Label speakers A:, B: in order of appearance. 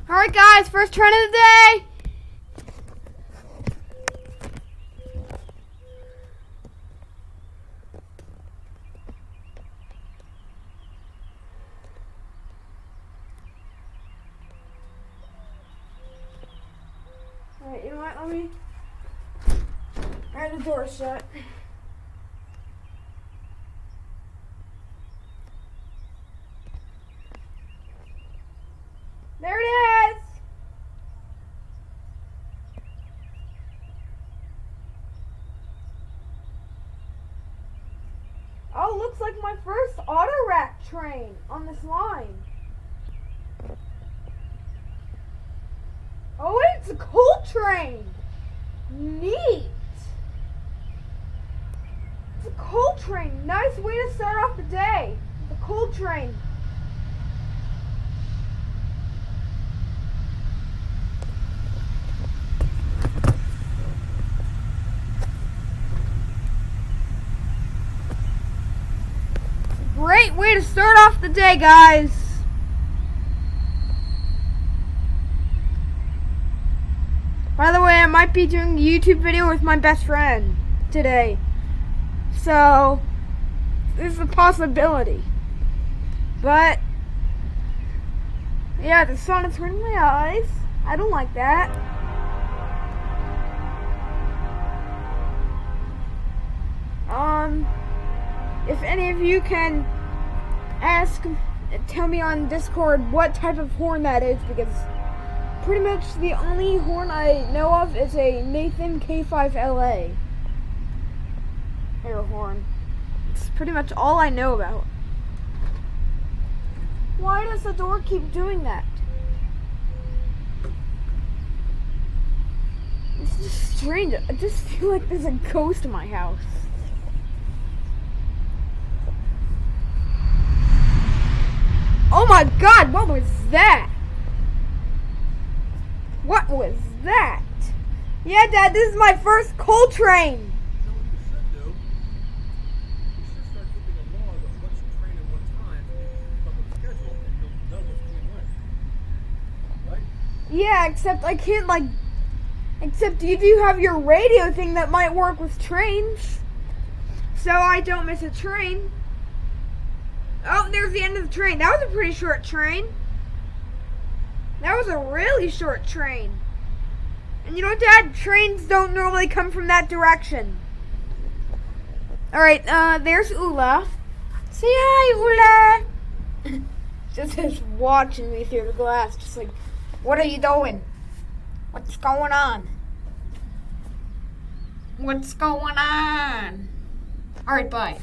A: Alright guys, first trend of the day. Alright, you know what, let me... Alright, the door's shut. There it is! Oh, looks like my first auto rack train on this line. Oh, it's a coal train. Neat. It's a coal train. Nice way to start off the day. The coal train. Great way to start off the day, guys. By the way, I might be doing a YouTube video with my best friend today. So, this is a possibility. But, yeah, the sun is hurting my eyes. I don't like that. If any of you can tell me on Discord what type of horn that is, because pretty much the only horn I know of is a Nathan K5LA air horn. It's pretty much all I know about. Why does the door keep doing that? It's just strange. I just feel like there's a ghost in my house. Oh my god, what was that? What was that? Yeah, Dad, this is my first coal train.
B: You know what you should do? You should start keeping a log of what's your train at what time, and you can keep up with the schedule, and you'll know what's coming when. Right?
A: Yeah, except I can't, except you do have your radio thing that might work with trains. So I don't miss a train. Oh, there's the end of the train. That was a pretty short train. That was a really short train. And you know what, Dad? Trains don't normally come from that direction. Alright, there's Ula. Say hi, Ula. Just watching me through the glass. Just like, what are you doing? What's going on? What's going on? Alright, bye.